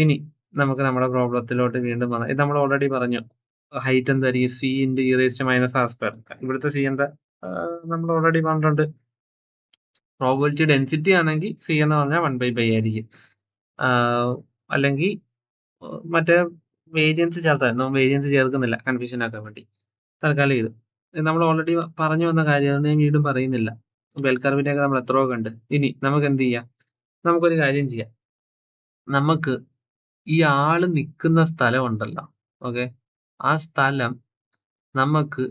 ഇനി നമുക്ക് നമ്മുടെ പ്രോബ്ലത്തിലോട്ട് വീണ്ടും വന്നാം. ഇത് നമ്മൾ ഓൾറെഡി പറഞ്ഞു. ഹൈറ്റ് എന്തായിരിക്കും? C into e raise to minus R square. ഇവിടുത്തെ സി എന്താ? നമ്മൾ ഓൾറെഡി പറഞ്ഞിട്ടുണ്ട്. പ്രോബിലിറ്റി ഡെൻസിറ്റി ആണെങ്കിൽ സി എന്ന് പറഞ്ഞാൽ 1/π ആയിരിക്കും. അല്ലെങ്കിൽ മറ്റേ വേരിയൻസ് ചേർത്തായിരുന്നു. വേരിയൻസ് ചേർക്കുന്നില്ല കൺഫ്യൂഷൻ ആക്കാൻ വേണ്ടി. തൽക്കാലം ഇത് നമ്മൾ ഓൾറെഡി പറഞ്ഞു വന്ന കാര്യമാണ്, ഞാൻ വീണ്ടും പറയുന്നില്ല. ബെൽ കർവിന്റെ ഒക്കെ നമ്മൾ എത്രയോ കണ്ട്. ഇനി നമുക്ക് എന്ത് ചെയ്യാം? നമുക്കൊരു കാര്യം ചെയ്യാം. നമുക്ക് ഈ ആള് നിൽക്കുന്ന സ്ഥലം ഉണ്ടല്ലോ, ഓക്കെ, ആ സ്ഥലം നമുക്ക്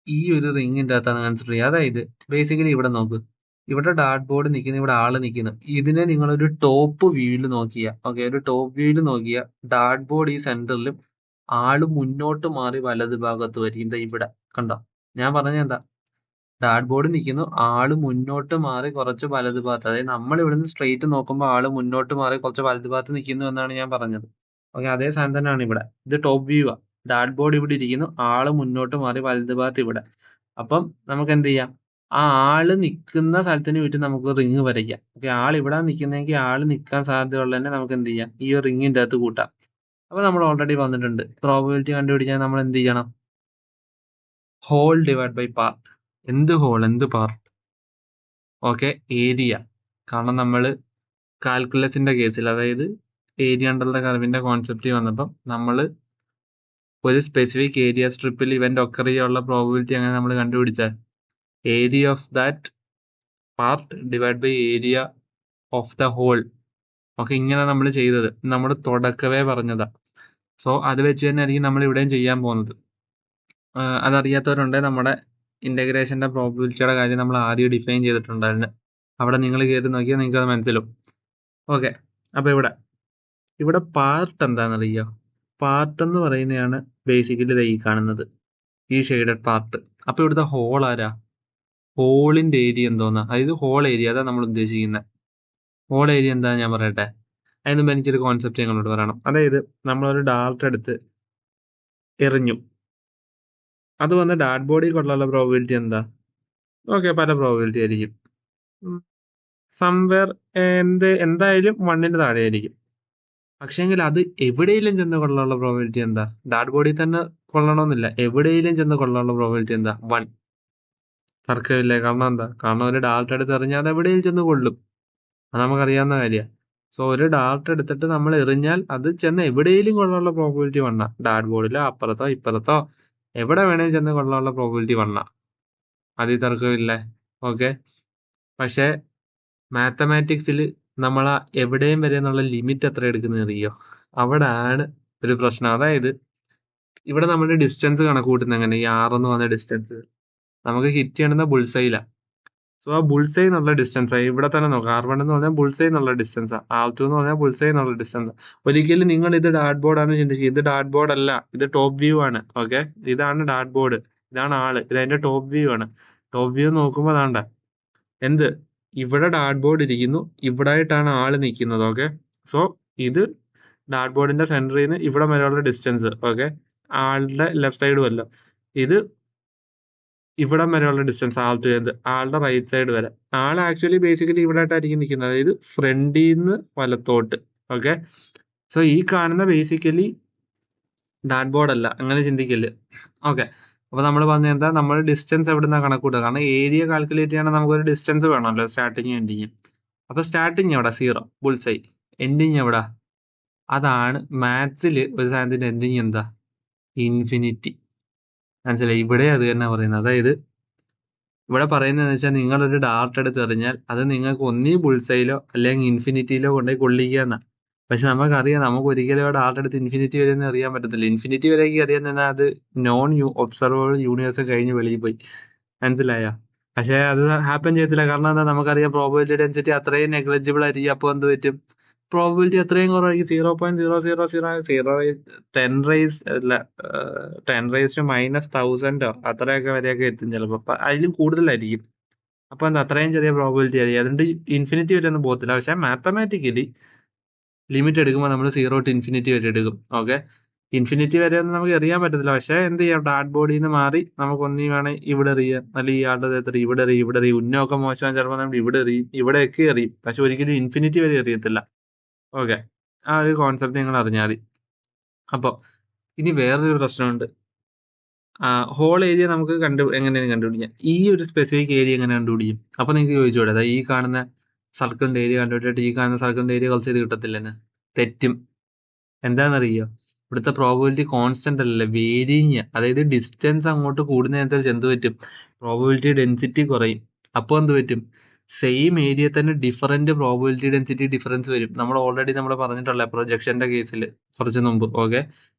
ഈ ഒരു റിങ്ങിന്റെ അകത്താണ് കൺസിഡർ ചെയ്യുക. അതായത് ബേസിക്കലി ഇവിടെ നോക്ക്, ഇവിടെ ഡാർട്ട് ബോർഡ് നിൽക്കുന്നു, ഇവിടെ ആള് നിൽക്കുന്നു. ഇതിനെ നിങ്ങളൊരു ടോപ്പ് വ്യൂവിൽ നോക്കിയ, ഓക്കെ, ഒരു ടോപ്പ് വ്യൂവിൽ നോക്കിയ ഡാർട്ട് ബോർഡ് ഈ സെന്ററിലും ആള് മുന്നോട്ട് മാറി വലത് ഭാഗത്ത് വരും. ഇതാ ഇവിടെ കണ്ടോ? ഞാൻ പറഞ്ഞ എന്താ? ഡാർട്ട് ബോർഡ് നിൽക്കുന്നു, ആള് മുന്നോട്ട് മാറി കുറച്ച് വലത് ഭാഗത്ത്, അതായത് നമ്മൾ ഇവിടുന്ന് സ്ട്രെയിറ്റ് നോക്കുമ്പോൾ ആള് മുന്നോട്ട് മാറി കുറച്ച് വലത് ഭാഗത്ത് നിൽക്കുന്നു എന്നാണ് ഞാൻ പറഞ്ഞത്. ഓക്കെ, അതേ സാധനം തന്നെയാണ് ഇവിടെ. ഇത് ടോപ്പ് വ്യൂ ആ. ഡാർട്ട് ബോർഡ് ഇവിടെ ഇരിക്കുന്നു, ആള് മുന്നോട്ട് മാറി വലത് ഭാഗത്ത് ഇവിടെ. അപ്പം നമുക്ക് എന്ത് ചെയ്യാം? ആ ആള് നിൽക്കുന്ന സ്ഥലത്തിന് ചുറ്റും നമുക്ക് റിങ് വരയ്ക്കാം. ഓക്കെ, ആൾ ഇവിടെ നിൽക്കുന്നെങ്കിൽ ആള് നിൽക്കാൻ സാധ്യതയുള്ള തന്നെ നമുക്ക് എന്ത് ചെയ്യാം? ഈ ഒരു റിങ്ങിന്റെ അകത്ത് കൂട്ടാം. അപ്പൊ നമ്മൾ ഓൾറെഡി വന്നിട്ടുണ്ട്. പ്രോബബിലിറ്റി കണ്ടുപിടിച്ചാൽ നമ്മൾ എന്ത് ചെയ്യണം? Whole divide by part. എന്ത് ഹോൾ, എന്ത് പാർട്ട്? Okay, area. കാരണം നമ്മൾ കാൽക്കുലസിന്റെ കേസിൽ, അതായത് ഏരിയ അണ്ടർ ദ കർവിന്റെ കോൺസെപ്റ്റ് വന്നപ്പം നമ്മൾ ഒരു സ്പെസിഫിക് ഏരിയ സ്ട്രിപ്പിൽ ഇവന്റ് ഒക്കർ ചെയ്യാനുള്ള പ്രോബിലിറ്റി അങ്ങനെ നമ്മൾ കണ്ടുപിടിച്ചാൽ area of that part divide by area of the whole. Okay, ഇങ്ങനെ നമ്മൾ ചെയ്തത് നമ്മൾ തുടക്കവേ പറഞ്ഞതാ. സോ അത് വെച്ച് തന്നെ ആയിരിക്കും നമ്മൾ ഇവിടെയും ചെയ്യാൻ പോകുന്നത്. അതറിയാത്തവരുണ്ടെങ്കിൽ നമ്മുടെ ഇന്റഗ്രേഷന്റെ പ്രോബിലിറ്റിയുടെ കാര്യം നമ്മൾ ആദ്യം ഡിഫൈൻ ചെയ്തിട്ടുണ്ടായിരുന്നു. അവിടെ നിങ്ങൾ കയറി നോക്കിയാൽ നിങ്ങൾക്ക് അത് മനസ്സിലാവും. ഓക്കെ, അപ്പൊ ഇവിടെ പാർട്ട് എന്താണെന്നറിയോ? പാർട്ട് എന്ന് പറയുന്നതാണ് ബേസിക്കലി ഈ കാണുന്നത്, ഈ ഷെയ്ഡഡ് പാർട്ട്. അപ്പൊ ഇവിടുത്തെ ഹോൾ ആരാ? ഹോളിന്റെ ഏരിയ എന്തോന്നാ? അതായത് ഹോൾ ഏരിയ, അതാ നമ്മൾ ഉദ്ദേശിക്കുന്നത്. ഹോൾ ഏരിയ എന്താ ഞാൻ പറയട്ടെ. അതിന് മുമ്പ് എനിക്കൊരു കോൺസെപ്റ്റ് ഞങ്ങളോട് പറയണം. അതായത് നമ്മളൊരു ഡാർട്ട് എടുത്ത് എറിഞ്ഞു, അത് വന്ന് ഡാർട്ട് ബോഡി കൊള്ളാനുള്ള പ്രോബിലിറ്റി എന്താ? ഓക്കെ, പല പ്രോബിലിറ്റി ആയിരിക്കും. സംവേർ എന്തായാലും 1ന്റെ താഴെ ആയിരിക്കും. പക്ഷേങ്കിൽ അത് എവിടെയെങ്കിലും ചെന്ന് കൊള്ളാനുള്ള പ്രോബിലിറ്റി എന്താ? ഡാർട്ട് ബോഡി തന്നെ കൊള്ളണമെന്നില്ല, എവിടെയെങ്കിലും ചെന്ന് കൊള്ളാനുള്ള പ്രോബിലിറ്റി എന്താ? 1. തർക്കമില്ലേ? കാരണം എന്താ? കാരണം ഒരു ഡാർട്ട് എടുത്ത് എറിഞ്ഞാൽ അത് എവിടെയെങ്കിലും ചെന്ന് കൊള്ളും. അത് നമുക്കറിയാവുന്ന കാര്യമാണ്. സോ ഒരു ഡാർട്ട് എടുത്തിട്ട് നമ്മൾ എറിഞ്ഞാൽ അത് ചെന്ന് എവിടെയെങ്കിലും കൊള്ളാനുള്ള പ്രോബിലിറ്റി 1. ഡാർട്ട് ബോർഡിലോ അപ്പുറത്തോ ഇപ്പുറത്തോ എവിടെ വേണേലും ചെന്ന് കൊള്ളാനുള്ള പ്രോബിലിറ്റി 1. അതിൽ തർക്കമില്ലേ? ഓക്കെ, പക്ഷേ മാത്തമാറ്റിക്സിൽ നമ്മൾ ആ എവിടെയും വരെ എന്നുള്ള ലിമിറ്റ് എത്ര എടുക്കുന്നത് അറിയോ? അവിടെ ആണ് ഒരു പ്രശ്നം. അതായത് ഇവിടെ നമ്മൾ ഡിസ്റ്റൻസ് കണക്ക് കൂട്ടുന്നത് എങ്ങനെ? ഈ 6 എന്ന് പറഞ്ഞ ഡിസ്റ്റൻസ് നമുക്ക് ഹിറ്റ് ചെയ്യണമെന്ന ബുൾസൈയിലാണ്. സോ ആ ബുൾസൈ എന്നുള്ള ഡിസ്റ്റൻസ് ഇവിടെ തന്നെ നോക്കാം. R1 എന്ന് പറഞ്ഞാൽ ബുൾസൈ എന്നുള്ള ഡിസ്റ്റൻസ്, R2 എന്ന് പറഞ്ഞാൽ ബുൾസൈ എന്നുള്ള ഡിസ്റ്റൻസ്. ഒരിക്കലും നിങ്ങൾ ഇത് ഡാർട്ട് ബോർഡ് ആണെന്ന് ചിന്തിക്കുക. ഇത് ഡാർട്ട് ബോർഡ് അല്ല, ഇത് ടോപ്പ് വ്യൂ ആണ്. ഓക്കെ, ഇതാണ് ഡാർട്ട് ബോർഡ്, ഇതാണ് ആള്, ഇത് അതിന്റെ ടോപ്പ് വ്യൂ ആണ്. ടോപ്പ് വ്യൂ നോക്കുമ്പോൾ അതാണ്ട എന്ത്, ഇവിടെ ഡാർട്ട് ബോർഡ് ഇരിക്കുന്നു, ഇവിടെ ആയിട്ടാണ് ആള് നിൽക്കുന്നത്. ഓക്കെ, സോ ഇത് ഡാർട്ട് ബോർഡിന്റെ സെന്ററിൽ നിന്ന് ഇവിടെ വരെയുള്ള ഡിസ്റ്റൻസ്. ഓക്കെ, ആളുടെ ലെഫ്റ്റ് സൈഡും അല്ല, ഇത് ഇവിടം വരെയുള്ള ഡിസ്റ്റൻസ്. ആളുടെ റൈറ്റ് സൈഡ് വരെ. ആൾ ആക്ച്വലി ബേസിക്കലി ഇവിടെ ആയിട്ടായിരിക്കും നിൽക്കുന്നത്, അതായത് ഫ്രണ്ടിൽ നിന്ന് വലത്തോട്ട്. ഓക്കെ, സോ ഈ കാണുന്ന ബേസിക്കലി ഡാർട്ട് ബോർഡ് അല്ല, അങ്ങനെ ചിന്തിക്കല്. ഓക്കെ, അപ്പൊ നമ്മൾ പറഞ്ഞ എന്താ, നമ്മൾ ഡിസ്റ്റൻസ് എവിടെ നിന്നാണ് കണക്കൂട്ടുക? കാരണം ഏരിയ കാൽക്കുലേറ്റ് ചെയ്യണമെങ്കിൽ നമുക്കൊരു ഡിസ്റ്റൻസ് വേണമല്ലോ, സ്റ്റാർട്ടിങ് എൻഡിങ്. അപ്പൊ സ്റ്റാർട്ടിങ് എവിടെ? 0 ബുൾസൈ. എൻഡിങ് എവിടെ? അതാണ് മാത്സിൽ ഒരു സാധനത്തിന്റെ എൻഡിങ് എന്താ? ഇൻഫിനിറ്റി. മനസ്സിലായി? ഇവിടെ അത് തന്നെ പറയുന്നത്. അതായത് ഇവിടെ പറയുന്നതെന്ന് വെച്ചാൽ നിങ്ങളൊരു ഡാർട്ട് എടുത്ത് എറിഞ്ഞാൽ അത് നിങ്ങൾക്ക് ഒന്നീ ബുൾസൈയിലോ അല്ലെങ്കിൽ ഇൻഫിനിറ്റിയിലോ കൊണ്ടുപോയി കൊള്ളിക്കുക എന്നാണ്. പക്ഷെ നമുക്കറിയാം, നമുക്ക് ഒരിക്കലും ആ ഡാർട്ട് എടുത്ത് ഇൻഫിനിറ്റി വരെ ഒന്നും അറിയാൻ പറ്റത്തില്ല. ഇൻഫിനിറ്റി വരെയൊക്കെ അറിയാൻ തന്നെ അത് ഒബ്സർവബിൾ യൂണിവേഴ്സ് കഴിഞ്ഞ് വെളിയിൽ പോയി. മനസ്സിലായ? പക്ഷെ അത് ഹാപ്പൻ ചെയ്യത്തില്ല. കാരണം എന്താ? നമുക്കറിയാം പ്രോബബിലിറ്റി ഡെൻസിറ്റി അത്രയും നെഗ്ലിജിബിൾ ആയിരിക്കും. അപ്പോൾ എന്ത് പറ്റും? പ്രോബബിലിറ്റി അത്രയും കുറവായിരിക്കും. 0.0010 അത്രയൊക്കെ വരെയൊക്കെ എത്തും ചിലപ്പോൾ. അപ്പൊ അതിലും കൂടുതലായിരിക്കും. അപ്പൊ എന്താ? അത്രയും ചെറിയ പ്രോബബിലിറ്റി ആയിരിക്കും. അതുകൊണ്ട് ഇൻഫിനിറ്റി വരെ ഒന്നും പോകത്തില്ല. പക്ഷെ മാത്തമാറ്റിക്കലി ലിമിറ്റ് എടുക്കുമ്പോൾ നമ്മൾ 0 to ഇൻഫിനിറ്റി വരെ എടുക്കും. ഓക്കെ, ഇൻഫിനിറ്റി വരെ ഒന്നും നമുക്ക് എറിയാൻ പറ്റത്തില്ല. പക്ഷെ എന്ത് ചെയ്യാം? ഡാർട്ട് ബോർഡിൽ നിന്ന് മാറി നമുക്ക് ഒന്നീ വേണേൽ ഇവിടെ എറിയാം, അല്ലെങ്കിൽ ഈ ആളുടെ ദേഹത്ത് ഇവിടെ എറിയും. ഉന്നമൊക്കെ മോശം ചിലപ്പോൾ നമ്മൾ ഇവിടെ എറിയും, ഇവിടെയൊക്കെ എറിയും. പക്ഷെ ഒരിക്കലും ഇൻഫിനിറ്റി വരെ എറിയത്തില്ല. ഓക്കെ, ആ ഒരു കോൺസെപ്റ്റ് നിങ്ങൾ അറിഞ്ഞാൽ മതി. അപ്പോൾ ഇനി വേറൊരു പ്രശ്നമുണ്ട്. ഹോൾ ഏരിയ നമുക്ക് എങ്ങനെയാണ് കണ്ടുപിടിക്കാം? ഈ ഒരു സ്പെസിഫിക് ഏരിയ എങ്ങനെ കണ്ടുപിടിക്കും? അപ്പൊ നിങ്ങൾക്ക് ചോദിച്ചൂടെ, ഈ കാണുന്ന സർക്കിളിന്റെ ഏരിയ കണ്ടുപിടിച്ചിട്ട് ഈ കാണുന്ന സർക്കിളിന്റെ ഏരിയ കളച്ച് ചെയ്ത് കിട്ടത്തില്ലെന്ന്? തെറ്റും. എന്താണെന്നറിയോ? ഇവിടുത്തെ പ്രോബബിലിറ്റി കോൺസ്റ്റന്റ് അല്ലല്ലേ, വേരിയിങ്. അതായത് ഡിസ്റ്റൻസ് അങ്ങോട്ട് കൂടുന്നതിനനുസരിച്ച് എന്ത് പറ്റും? പ്രോബബിലിറ്റി ഡെൻസിറ്റി കുറയും. അപ്പോൾ എന്ത് പറ്റും? സെയിം ഏരിയ തന്നെ ഡിഫറൻറ്റ് പ്രോബബിലിറ്റി ഡെൻസിറ്റി ഡിഫറൻസ് വരും. നമ്മൾ ഓൾറെഡി പറഞ്ഞിട്ടുള്ള പ്രൊജക്ഷന്റെ കേസിൽ കുറച്ച് മുമ്പ്. Okay,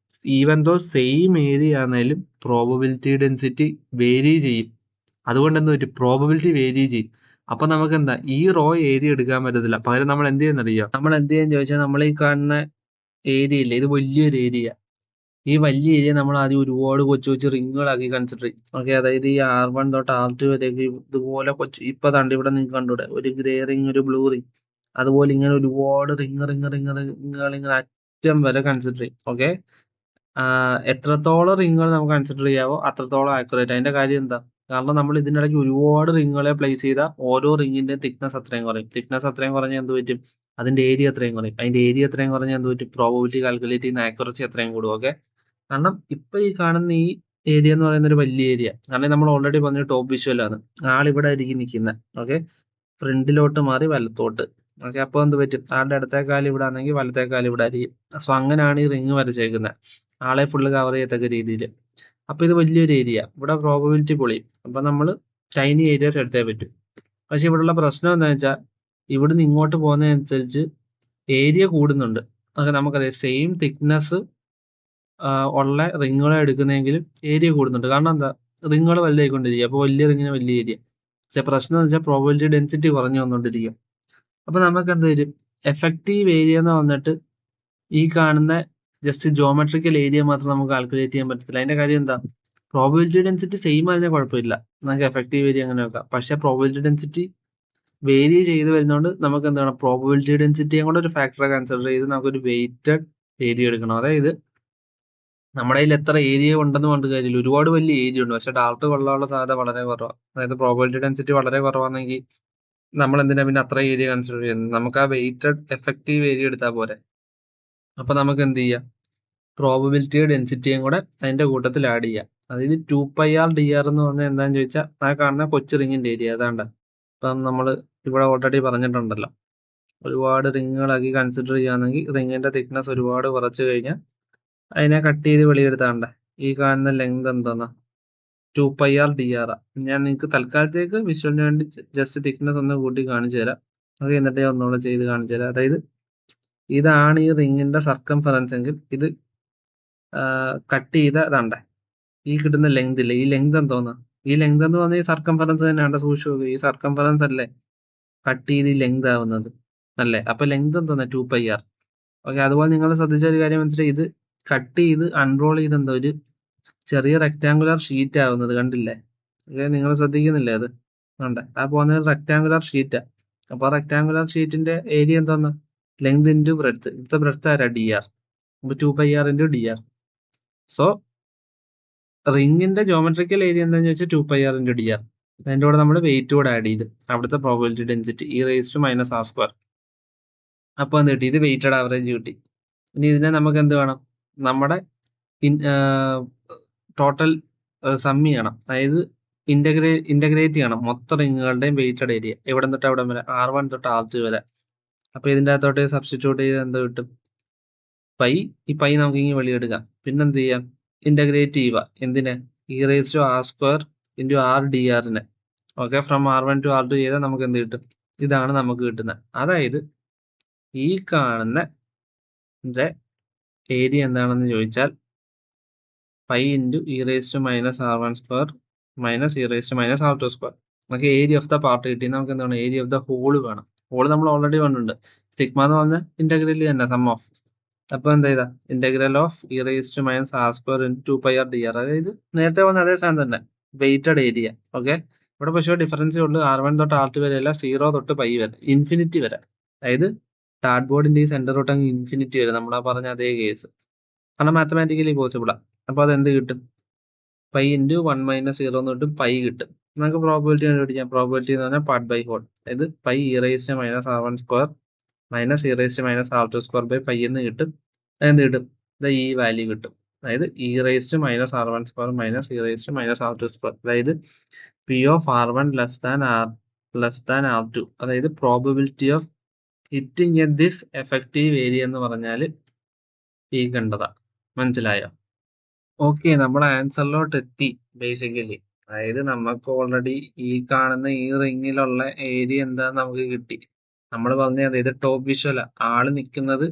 even though same area ആണെങ്കിലും പ്രോബബിലിറ്റി ഡെൻസിറ്റി വേരി ചെയ്യും. അതുകൊണ്ട് എന്ത് പറ്റും? പ്രോബബിലിറ്റി വേരി ചെയ്യും. അപ്പൊ നമുക്ക് എന്താ, ഈ റോ ഏരിയ എടുക്കാൻ പറ്റത്തില്ല. പകരം നമ്മൾ എന്ത് ചെയ്യുന്നറിയോ? നമ്മൾ എന്ത് ചെയ്യാൻ ചോദിച്ചാൽ, നമ്മൾ ഈ കാണുന്ന ഏരിയ ഇല്ലേ, ഇത് വലിയൊരു ഏരിയ. ഈ വലിയ ഏരിയ നമ്മൾ ആദ്യം ഒരുപാട് കൊച്ചു കൊച്ചു റിങ്ങുകളാക്കി കൺസിഡർ ചെയ്യും. ഓക്കെ, അതായത് ഈ R1 തൊട്ട് R2 വരെയൊക്കെ ഇതുപോലെ കൊച്ചു, ഇപ്പൊ തണ്ട് ഇവിടെ നിങ്ങൾക്ക് കണ്ടൂടെ, ഒരു ഗ്രേ റിങ്, ഒരു ബ്ലൂ റിങ്, അതുപോലെ ഇങ്ങനെ ഒരുപാട് റിങ്ങുകൾ ഇങ്ങനെ അറ്റം വരെ കൺസിഡർ ചെയ്യും. ഓക്കെ, എത്രത്തോളം റിങ്ങുകൾ നമുക്ക് കൺസിഡർ ചെയ്യാവോ അത്രത്തോളം ആക്യുറേറ്റ്. അതിന്റെ കാര്യം എന്താ? കാരണം നമ്മൾ ഇതിനിടയ്ക്ക് ഒരുപാട് റിങ്ങുകളെ പ്ലേസ് ചെയ്താൽ ഓരോ റിങ്ങിന്റെ തിക്നെസ് അത്രയും കുറയും. തിക്നെസ് അത്രയും കുറഞ്ഞാൽ എന്ത് പറ്റും? അതിന്റെ ഏരിയ അത്രയും കുറയും. അതിന്റെ ഏരിയ അത്രയും കുറഞ്ഞാൽ എന്ത് പറ്റും? പ്രോബബിലിറ്റി കാൽക്കുലേറ്റ് ചെയ്യുന്ന ആക്യുറസി അത്രയും കൂടും. ഓക്കെ, കാരണം ഇപ്പൊ ഈ കാണുന്ന ഈ ഏരിയ എന്ന് പറയുന്ന ഒരു വലിയ ഏരിയ. കാരണം നമ്മൾ ഓൾറെഡി പറഞ്ഞ ടോപ്പ് വിഷ്വലാണ്. ആളിവിടെ ആയിരിക്കും നിൽക്കുന്നത്. ഓക്കെ, ഫ്രണ്ടിലോട്ട് മാറി വലത്തോട്ട്. ഓക്കെ, അപ്പോൾ എന്ത് പറ്റും? ആളുടെ ഇടത്തെ കാല് ഇവിടെ ആണെങ്കിൽ വലത്തെ കാല് ഇവിടെ ആയിരിക്കും. സോ അങ്ങനെയാണ് ഈ റിങ് വരച്ചേക്കുന്നത്, ആളെ ഫുള്ള് കവർ ചെയ്യത്തക്ക രീതിയിൽ. അപ്പൊ ഇത് വലിയൊരു ഏരിയ, ഇവിടെ പ്രോബബിലിറ്റി പൊളിയും. അപ്പൊ നമ്മൾ ടൈനി ഏരിയാസ് എടുത്തേ പറ്റും. പക്ഷെ ഇവിടെയുള്ള പ്രശ്നം എന്താണെന്ന് വെച്ചാൽ, ഇവിടുന്ന് ഇങ്ങോട്ട് പോകുന്നതനുസരിച്ച് ഏരിയ കൂടുന്നുണ്ട്. അത് നമുക്കറിയാം, സെയിം തിക്നെസ് ഉള്ള റിങ്ങുകളെ എടുക്കുന്നതെങ്കിലും ഏരിയ കൂടുന്നുണ്ട്. കാരണം എന്താ? റിങ്ങുകൾ വലുതായിക്കൊണ്ടിരിക്കുക. അപ്പോൾ വലിയ റിങ്ങിന് വലിയ ഏരിയ. പക്ഷെ പ്രശ്നം എന്ന് വെച്ചാൽ പ്രോബബിലിറ്റി ഡെൻസിറ്റി കുറഞ്ഞു വന്നുകൊണ്ടിരിക്കും. അപ്പൊ നമുക്ക് എന്ത് വരും? എഫക്റ്റീവ് ഏരിയ എന്ന് വന്നിട്ട് ഈ കാണുന്ന ജസ്റ്റ് ജോമെട്രിക്കൽ ഏരിയ മാത്രം നമുക്ക് കാൽക്കുലേറ്റ് ചെയ്യാൻ പറ്റത്തില്ല. അതിന്റെ കാര്യം എന്താ? പ്രോബബിലിറ്റി ഡെൻസിറ്റി സെയിം ആയിരുന്നാൽ കുഴപ്പമില്ല, നമുക്ക് എഫക്റ്റീവ് ഏരിയ അങ്ങനെ വെക്കാം. പക്ഷെ പ്രോബബിലിറ്റി ഡെൻസിറ്റി വേരി ചെയ്ത് വരുന്നതുകൊണ്ട് നമുക്ക് എന്താണ്, പ്രോബബിലിറ്റി ഡെൻസിറ്റിയും കൂടെ ഒരു ഫാക്ടറെ കൺസിഡർ ചെയ്ത് നമുക്കൊരു വെയിറ്റഡ് ഏരിയ എടുക്കണം. അതായത് നമ്മുടെ കയ്യിൽ എത്ര ഏരിയ ഉണ്ടെന്ന് പറഞ്ഞിട്ട് കാര്യമില്ല, ഒരുപാട് വലിയ ഏരിയ ഉണ്ട്, പക്ഷെ ഡാർട്ട് കൊള്ളാനുള്ള സാധ്യത വളരെ കുറവാണ്. അതായത് പ്രോബബിലിറ്റി ഡെൻസിറ്റി വളരെ കുറവാണെങ്കിൽ നമ്മൾ എന്തിനാ പിന്നെ അത്ര ഏരിയ കൺസിഡർ ചെയ്യുന്നത്? നമുക്ക് ആ വെയിറ്റഡ് എഫക്റ്റീവ് ഏരിയ എടുത്താൽ പോരെ. അപ്പൊ നമുക്ക് എന്ത് ചെയ്യാം? പ്രോബബിലിറ്റി ഡെൻസിറ്റിയും കൂടെ അതിന്റെ കൂട്ടത്തിൽ ആഡ് ചെയ്യാം. അതായത് 2πr/dr എന്ന് പറഞ്ഞാൽ എന്താണെന്ന് ചോദിച്ചാൽ, ആ കാണുന്ന കൊച്ചു റിങ്ങിന്റെ ഏരിയ അതാണ്ട്. ഇപ്പം നമ്മൾ ഇവിടെ ഓൾറെഡി പറഞ്ഞിട്ടുണ്ടല്ലോ, ഒരുപാട് റിങ്ങുകളാക്കി കൺസിഡർ ചെയ്യുകയാണെങ്കിൽ റിങ്ങിന്റെ തിക്നെസ് ഒരുപാട് കുറച്ച് കഴിഞ്ഞാൽ അതിനെ കട്ട് ചെയ്ത് വെളിയെടുത്താണ്ട് ഈ കാണുന്ന ലെങ്ത് എന്താ? 2πr/dr. ഞാൻ നിങ്ങൾക്ക് തൽക്കാലത്തേക്ക് വിഷ്വലിന് വേണ്ടി ജസ്റ്റ് തിക്നെസ് ഒന്ന് കൂട്ടി കാണിച്ചു തരാം. അത് എന്നിട്ട് ഒന്നുകൂടെ ചെയ്ത് കാണിച്ചു തരാം. അതായത് ഇതാണ് ഈ റിങ്ങിന്റെ സർക്കംഫറൻസ് എങ്കിൽ ഇത് കട്ട് ചെയ്ത ഇതാണ്ടേ, ഈ കിട്ടുന്ന ലെങ്ത് ഇല്ലേ, ഈ ലെങ്ത് എന്തോന്നാ? ഈ ലെങ്ത് എന്ന് പറഞ്ഞാൽ ഈ സർക്കംഫറൻസ് തന്നെയാണ്. സൂക്ഷിച്ചു, ഈ സർക്കംഫറൻസ് അല്ലേ കട്ട് ചെയ്ത് ഈ ലെങ്ത് ആവുന്നത് അല്ലേ? അപ്പൊ ലെങ്ത് എന്തോന്നാ? 2πr. ഓക്കെ, അതുപോലെ നിങ്ങൾ ശ്രദ്ധിച്ച ഒരു കാര്യം മനസ്സിലായി, ഇത് കട്ട് ചെയ്ത് അൺറോൾ ചെയ്ത് എന്താ ഒരു ചെറിയ റെക്ടാങ്കുലർ ഷീറ്റ് ആവുന്നത് കണ്ടില്ലേ? നിങ്ങൾ ശ്രദ്ധിക്കുന്നില്ലേ? അത് കണ്ടേ? ആ പോകുന്ന റെക്ടാങ്കുലർ ഷീറ്റാ. അപ്പൊ റെക്ടാങ്കുലർ ഷീറ്റിന്റെ ഏരിയ എന്തോന്ന്? Length into breadth. ഇവിടുത്തെ ബ്രെഡ്ത്ത് ആരാ? dr. അപ്പൊ 2πr × dr. സോ റിങ്ങിന്റെ ജോമെട്രിക്കൽ ഏരിയ എന്താണെന്ന് വെച്ചാൽ 2πr × dr. അതിന്റെ കൂടെ നമ്മൾ വെയിറ്റ് കൂടെ ആഡ് ചെയ്ത് അവിടുത്തെ പ്രോബബിലിറ്റി ഡെൻസിറ്റി e⁻⁻². അപ്പൊ എന്ത് കിട്ടി? ഇത് വെയിറ്റഡ് ആവറേജ് കിട്ടി. ഇനി ഇതിനെ നമുക്ക് എന്ത് വേണം? നമ്മുടെ ടോട്ടൽ സം ചെയ്യണം. അതായത് ഇന്റഗ്രേറ്റ് ചെയ്യണം മൊത്തം റിങ്ങുകളുടെയും വെയിറ്റഡ് ഏരിയ, എവിടെ തൊട്ട് എവിടെ വരെ? R1 തൊട്ട് R2 വരെ. അപ്പൊ ഇതിന്റെ അകത്തോട്ട് സബ്സ്റ്റിറ്റ്യൂട്ട് ചെയ്ത് എന്ത് കിട്ടും? പൈ. ഈ പൈ നമുക്ക് ഇങ്ങനെ വെളിയെടുക്കാം. പിന്നെന്ത് ചെയ്യാം? ഇന്റഗ്രേറ്റ് ചെയ്യുക. എന്തിനെ? e⁻²× r/dr. Okay, from R1 to R2 ചെയ്താൽ നമുക്ക് എന്ത് കിട്ടും? ഇതാണ് നമുക്ക് കിട്ടുന്നത്. അതായത് ഈ കാണുന്ന ഏരിയ എന്താണെന്ന് ചോദിച്ചാൽ പൈ × e⁻⁻r1² - e⁻⁻r2². നമുക്ക് ഏരിയ ഓഫ് ദ പാർട്ട് കിട്ടി. നമുക്ക് എന്താണ്? ഏരിയ ഓഫ് ദ ഹോൾ വേണം. ഹോൾ നമ്മൾ ഓൾറെഡി കണ്ടിട്ടുണ്ട്. സിഗ്മ എന്ന് പറഞ്ഞ ഇന്റഗ്രൽ തന്നെ, സം ഓഫ്. അപ്പൊ എന്താ ചെയ്താ? Integral of e⁻⁻r² × 2πr/dr. അതായത് നേരത്തെ പറഞ്ഞ അതേ സാധനം തന്നെ, വെയിറ്റഡ് ഏരിയ. ഓക്കെ, ഇവിടെ പക്ഷേ ഡിഫറൻസേ ഉള്ളൂ. R1 തൊട്ട് R2 വരെ അല്ല, 0 തൊട്ട് പൈ വരെ, ഇൻഫിനിറ്റി വരെ. അതായത് ഡാർട്ട് ബോർഡിന്റെ ഈ സെന്റർ തൊട്ട് അങ്ങ് ഇൻഫിനിറ്റി വരെ, നമ്മളാ പറഞ്ഞ അതേ കേസ്. കാരണം മാത്തമാറ്റിക്കലി പോസിബിളാ. അപ്പൊ അതെന്ത് കിട്ടും? പൈ × 1 - 0 എന്ന് കിട്ടും, പൈ കിട്ടും. നമുക്ക് പ്രോബബിലിറ്റി കണ്ടുപിടിക്കാം. പ്രോബബിലിറ്റി എന്ന് പറഞ്ഞാൽ പാർട്ട് ബൈ ഹോൾ. അതായത് pi e⁻⁻r1² minus e raised minus R two square by pi എന്ന് കിട്ടും. എന്ത് കിട്ടും? ഈ വാല്യൂ കിട്ടും. അതായത് e raised minus r one square minus e raised minus R two square. അതായത് P of r one less than r two. അതായത് probability of hitting in this effective area എന്ന് പറഞ്ഞാൽ ഈ കണ്ടതാ. മനസ്സിലായോ? ഓക്കെ, നമ്മൾ ആൻസറിലോട്ട് എത്തി ബേസിക്കലി. അതായത് നമുക്ക് ഓൾറെഡി ഈ കാണുന്ന ഈ റിങ്ങിലുള്ള ഏരിയ എന്താന്ന് നമുക്ക് കിട്ടി. നമ്മൾ പറഞ്ഞത് ഇത് ടോപ്പ് വിഷ്വല. ആള് നിൽക്കുന്നത്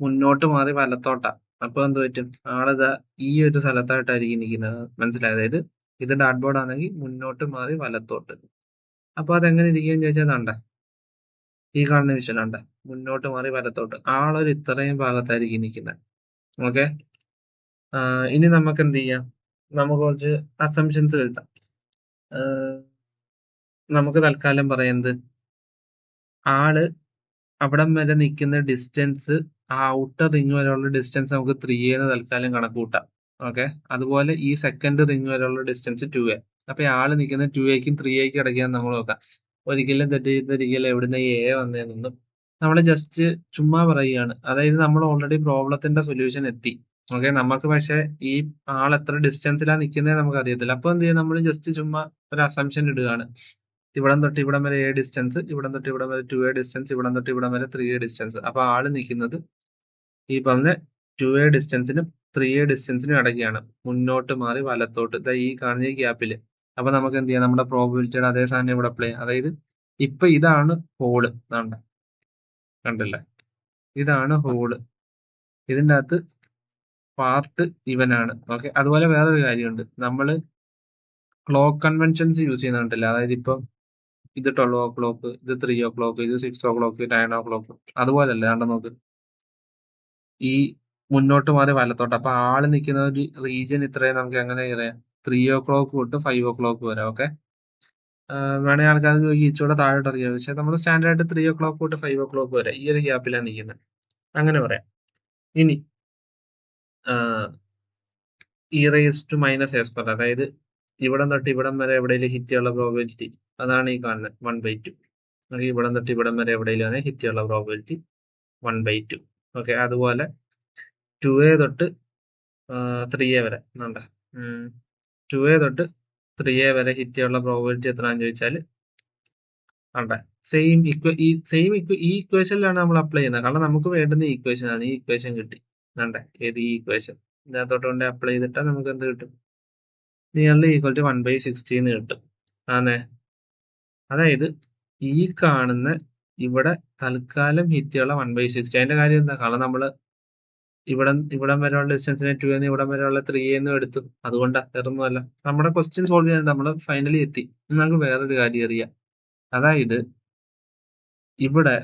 മുന്നോട്ട് മാറി വലത്തോട്ടാ. അപ്പൊ എന്ത് പറ്റും? ആളിതാ ഈ ഒരു സ്ഥലത്തായിട്ടായിരിക്കും നിൽക്കുന്നത്. മനസ്സിലായത്? അതായത് ഇത് ഡാറ്റ് ബോർഡ് ആണെങ്കിൽ മുന്നോട്ട് മാറി വലത്തോട്ട്. അപ്പൊ അതെങ്ങനെ ഇരിക്കുകയെന്ന് ചോദിച്ചാൽ കണ്ടേ, ഈ കാണുന്ന വിഷ്വൽ കണ്ടേ, മുന്നോട്ട് മാറി വലത്തോട്ട്. ആളൊരു ഇത്രയും ഭാഗത്തായിരിക്കും നിൽക്കുന്നത്. ഓക്കെ, ഇനി നമുക്ക് എന്ത് ചെയ്യാം? നമുക്ക് കുറച്ച് അസംഷൻസ് എഴുതാം. നമുക്ക് തൽക്കാലം പറയുന്നത് ആള് അവിടം വരെ നിൽക്കുന്ന ഡിസ്റ്റൻസ്, ആ ഔട്ടർ റിങ് വരെയുള്ള ഡിസ്റ്റൻസ് നമുക്ക് 3a എന്ന് തൽക്കാലം കണക്ക് കൂട്ടാം. ഓക്കെ, അതുപോലെ ഈ സെക്കൻഡ് റിങ് വരെയുള്ള ഡിസ്റ്റൻസ് 2a. അപ്പൊ ആള് നിൽക്കുന്ന 2aക്കും 3aക്കും ഇടയ്ക്കാന്ന് നമ്മൾ നോക്കാം. ഒരിക്കലും തെറ്റിദ്ധരിക്കൽ എവിടുന്ന a വന്നതെന്നൊന്നും. നമ്മൾ ജസ്റ്റ് ചുമ്മാ പറയുകയാണ്. അതായത് നമ്മൾ ഓൾറെഡി പ്രോബ്ലത്തിന്റെ സൊല്യൂഷൻ എത്തി. ഓക്കെ, നമുക്ക് പക്ഷെ ഈ ആൾ എത്ര ഡിസ്റ്റൻസിലാണ് നിൽക്കുന്നത് നമുക്ക് അറിയത്തില്ല. അപ്പൊ എന്ത് ചെയ്യും? നമ്മൾ ജസ്റ്റ് ചുമ്മാ ഒരു അസംഷൻ ഇടുകയാണ്. ഇവിടം തൊട്ട് ഇവിടം വരെ a ഡിസ്റ്റൻസ്, ഇവിടം തൊട്ട് ഇവിടം വരെ 2a ഡിസ്റ്റൻസ്, ഇവിടം തൊട്ട് ഇവിടം വരെ 3a ഡിസ്റ്റൻസ്. അപ്പൊ ആള് നിൽക്കുന്നത് ഈ പറഞ്ഞ 2a ഡിസ്റ്റൻസിനും 3a ഡിസ്റ്റൻസിനും ഇടയ്ക്കാണ്, മുന്നോട്ട് മാറി വലത്തോട്ട്, ഈ കാണുന്ന ഈ ഗ്യാപ്പില്. അപ്പൊ നമുക്ക് എന്ത് ചെയ്യാം? നമ്മുടെ പ്രോബിലിറ്റിയുടെ അതേ സാധനം ഇവിടെ അപ്ലൈ ചെയ്യാം. അതായത് ഇപ്പൊ ഇതാണ് ഹോള്, കണ്ടില്ലേ? ഇതാണ് ഹോള്. ഇതിൻ്റെ അകത്ത് പാർട്ട് ഇവനാണ്. ഓക്കെ, അതുപോലെ വേറൊരു കാര്യമുണ്ട്. നമ്മള് ക്ലോക്ക് കൺവെൻഷൻസ് യൂസ് ചെയ്യുന്നുണ്ടല്ലോ. അതായത് ഇപ്പം ഇത് 12 o'clock, ഇത് 3 o'clock, ഇത് 6 o'clock, 9 o'clock. അതുപോലല്ലേ? കണ്ട നോക്ക്, ഈ മുന്നോട്ട് മാറി വലത്തോട്ട്. അപ്പൊ ആള് നിൽക്കുന്ന ഒരു റീജിയൻ ഇത്രയും നമുക്ക് എങ്ങനെ അറിയാം? 3 o'clock തൊട്ട് 5 o'clock വരെ. ഓക്കെ, വേണമെങ്കിൽ ആൾക്കാർ ചോദിക്കും ഇച്ചിവിടെ താഴോട്ട് അറിയാം. പക്ഷെ നമ്മൾ സ്റ്റാൻഡേർഡ് 3 o'clock തൊട്ട് 5 o'clock വരെ ഈ ഒരു ഗ്യാപ്പിലാണ് നിൽക്കുന്നത്. അങ്ങനെ പറയാം. ഇനി e raise to minus a square, അതായത് ഇവിടം തൊട്ട് ഇവിടം വരെ എവിടെയെങ്കിലും ഹിറ്റ് ചെയ്യാനുള്ള പ്രോബിലിറ്റി, അതാണ് ഈ കാണുന്നത് 1/2. ഇവിടം തൊട്ട് ഇവിടം വരെ എവിടെയെങ്കിലും ഹിറ്റ് ചെയ്യാനുള്ള പ്രോബിലിറ്റി 1/2. ഓക്കെ, അതുപോലെ 2a തൊട്ട് 3a വരെ 2a തൊട്ട് 3a വരെ ഹിറ്റ് ചെയ്യാനുള്ള പ്രോബിലിറ്റി എത്രയാണെന്ന് ചോദിച്ചാൽ സെയിം ഈ ഇക്വേഷനിലാണ് നമ്മൾ അപ്ലൈ ചെയ്യുന്നത്. കാരണം നമുക്ക് വേണ്ടുന്ന ഇക്വേഷൻ ആണ്. ഈ ഇക്വേഷൻ കിട്ടി. ഏത് ഈ ഇക്വേഷൻ ഇതിനകത്തോട്ട് കൊണ്ട് അപ്ലൈ ചെയ്തിട്ടാൽ നമുക്ക് എന്ത് കിട്ടും? നിയർലി ഈക്വൽ ടു 1/60 എന്ന് കിട്ടും. ആണേ, അതായത് ഈ കാണുന്ന ഇവിടെ തൽക്കാലം ഹിറ്റ് ചെയ്യാനുള്ള 1/60. അതിന്റെ കാര്യം എന്താ? കാരണം നമ്മള് ഇവിടം വരെയുള്ള ഡിസ്റ്റൻസിനെ 2 എന്ന്, ഇവിടം വരെയുള്ള 3 എന്നും എടുത്തു. അതുകൊണ്ടാ, വേറൊന്നുമല്ല. നമ്മുടെ ക്വസ്റ്റ്യൻ സോൾവ് ചെയ്യാൻ നമ്മൾ ഫൈനലി എത്തി. നമുക്ക് വേറൊരു കാര്യം അറിയാം. അതായത് ഇവിടെ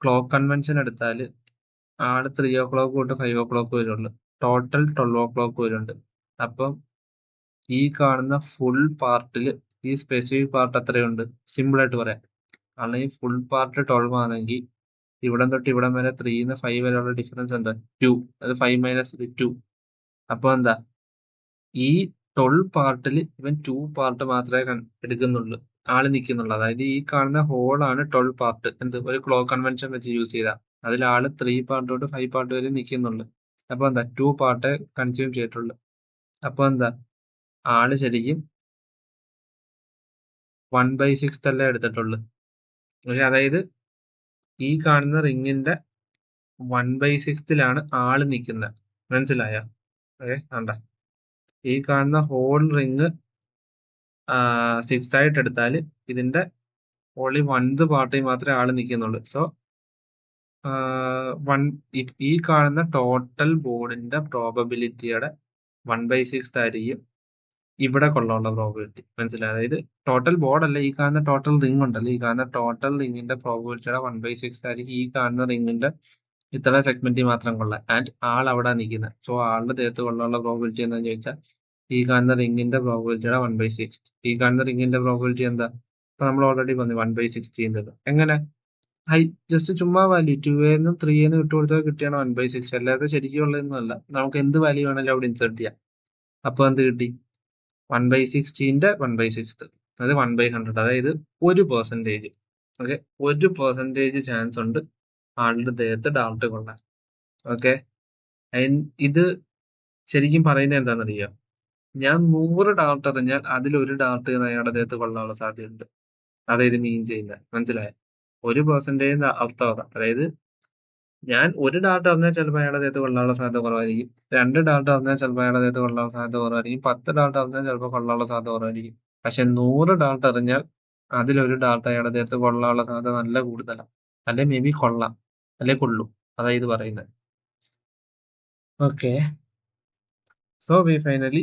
ക്ലോക്ക് കൺവെൻഷൻ എടുത്താൽ ആള് 3 o'clock തൊട്ട് 5 o'clock വരെയുള്ളു. ടോട്ടൽ 12 o'clock വരെയുണ്ട്. അപ്പം ഈ കാണുന്ന ഫുൾ പാർട്ടിൽ ഈ സ്പെസിഫിക് പാർട്ട് എത്രയുണ്ട്? സിമ്പിൾ ആയിട്ട് പറയാം. കാരണം ഈ ഫുൾ പാർട്ട് 12 ആണെങ്കിൽ ഇവിടം തൊട്ട് ഇവിടം വരെ 3 ന്ന് 5 വരെയുള്ള ഡിഫറൻസ് എന്താ? 2. അത് 5 - 2. അപ്പൊ എന്താ? ഈ 12 പാർട്ടിൽ ഇവൻ 2 പാർട്ട് മാത്രമേ എടുക്കുന്നുള്ളൂ, ആള് നിൽക്കുന്നുള്ളൂ. അതായത് ഈ കാണുന്ന ഹോളാണ് 12 പാർട്ട്. എന്ത്? ഒരു ക്ലോക്ക് കൺവെൻഷൻ വെച്ച് യൂസ് ചെയ്താൽ അതിൽ ആള് 3 പാർട്ട് തൊട്ട് 5 പാർട്ട് വരെ നിൽക്കുന്നുള്ളൂ. അപ്പൊ എന്താ? 2 പാർട്ടേ കൺസ്യൂം ചെയ്തിട്ടുള്ളൂ. അപ്പൊ എന്താ? ആള് ശരിക്കും 1/6 അല്ലേ എടുത്തിട്ടുള്ളൂ. അതായത് ഈ കാണുന്ന റിങ്ങിന്റെ 1/6 ആള് നിൽക്കുന്നത്. മനസ്സിലായോ? ഓക്കെ, ഈ കാണുന്ന ഹോൾ റിങ് 6 ആയിട്ട് എടുത്താൽ ഇതിന്റെ ഓൺലി 1th പാർട്ടിൽ മാത്രമേ ആള് നിൽക്കുന്നുള്ളൂ. സോ ഈ കാണുന്ന ടോട്ടൽ ബോർഡിന്റെ പ്രോബബിലിറ്റിയുടെ 1/6 ആയിരിക്കും ഇവിടെ കൊള്ളാനുള്ള പ്രോബിലിറ്റി. മനസ്സിലായി? അതായത് ടോട്ടൽ ബോർഡ് അല്ല, ഈ കാണുന്ന ടോട്ടൽ റിംഗ് ഉണ്ടല്ലോ, ഈ കാണുന്ന ടോട്ടൽ റിങ്ങിന്റെ പ്രോബിലിറ്റിയുടെ 1/6 ആയിരിക്കും ഈ കാണുന്ന റിങ്ങിന്റെ ഇത്ര സെഗ്മെന്റിൽ മാത്രം കൊള്ളാം. ആൻഡ് ആൾ അവിടെ നിൽക്കുന്നത്. സോ ആളുടെ ദേഹത്ത് കൊള്ളാനുള്ള പ്രോബിലിറ്റി എന്താണെന്ന് ചോദിച്ചാൽ ഈ കാണുന്ന റിങ്ങിന്റെ പ്രോബിലിറ്റിയുടെ 1/6. ഈ കാണുന്ന റിങ്ങിന്റെ പ്രോബിലിറ്റി എന്താ? അപ്പൊ നമ്മൾ ഓൾറെഡി പറഞ്ഞു 1/60. എങ്ങനെ? ജസ്റ്റ് ചുമ്മാ വാല്യൂ 2a ന്നും 3a ന്നും ഇട്ട് കൊടുത്താൽ കിട്ടിയാണ് 1/6. അല്ലാതെ ശരിക്കും ഉള്ളതൊന്നുമല്ല. നമുക്ക് എന്ത് വാല്യൂ വേണമെങ്കിലും അവിടെ ഇൻസേർട്ട് ചെയ്യാം. അപ്പൊ എന്ത് കിട്ടി? 1/60 1/6, അത് 1/100. അതായത് 1%. ഓക്കെ, 1% ചാൻസ് ഉണ്ട് ആളുടെ ദേഹത്ത് ഡാർട്ട് കൊള്ളാൻ. ഓക്കെ, ഇത് ശരിക്കും പറയുന്നത് എന്താണെന്നറിയാം? ഞാൻ 100 ഡാർട്ട് എറിഞ്ഞാൽ അതിലൊരു ഡാർട്ട് അയാളുടെ ദേഹത്ത് കൊള്ളാനുള്ള സാധ്യതയുണ്ട്. അതാ ഇത് മീൻ ചെയ്യുന്നത്. മനസ്സിലായോ? 1% അർത്ഥം അതാ. അതായത് ഞാൻ 1 ഡാർട്ട് എറിഞ്ഞാൽ ചിലപ്പോൾ അയാളുടെ ദേഹത്ത് കൊള്ളാനുള്ള സാധ്യത കുറവായിരിക്കും. 2 ഡാർട്ട് എറിഞ്ഞാൽ ചിലപ്പോൾ അയാളുടെ ദേഹത്ത് കൊള്ളാനുള്ള സാധ്യത കുറവായിരിക്കും. 10 ഡാർട്ട് എറിഞ്ഞാൽ ചിലപ്പോൾ കൊള്ളാനുള്ള സാധ്യത കുറവായിരിക്കും. പക്ഷെ 100 ഡാർട്ട് എറിഞ്ഞാൽ അതിലൊരു ഡാർട്ട് അയാളുടെ ദേഹത്ത് കൊള്ളാനുള്ള സാധ്യത നല്ല കൂടുതലാണ്. അല്ലെ മേ ബി കൊള്ളാം, അല്ലെ കൊള്ളും. അതാ ഇത് പറയുന്നത്. Okay, so we finally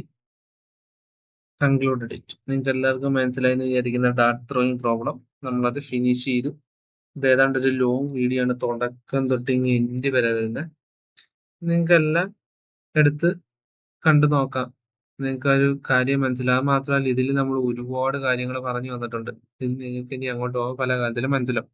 concluded it. നിങ്ങൾക്ക് എല്ലാവർക്കും മനസ്സിലായി എന്ന് വിചാരിക്കുന്ന ഡാർട്ട് ത്രോയിങ് പ്രോബ്ലം നമ്മളത് ഫിനിഷ് ചെയ്തു. ഇത് ഏതാണ്ട് ഒരു ലോങ് വീഡിയോ ആണ്, തുടക്കം തൊട്ട് ഇങ്ങ് എൻഡ് വരെ വരുന്നത്. നിങ്ങൾക്കെല്ലാം എടുത്ത് കണ്ടു നോക്കാം. നിങ്ങൾക്ക് ഒരു കാര്യം മനസ്സിലാകും. മാത്രമല്ല ഇതിൽ നമ്മൾ ഒരുപാട് കാര്യങ്ങൾ പറഞ്ഞു വന്നിട്ടുണ്ട്. ഇത് നിങ്ങൾക്ക് ഇനി അങ്ങോട്ട് പോകുമ്പോൾ പല കാര്യത്തിലും മനസ്സിലാവും.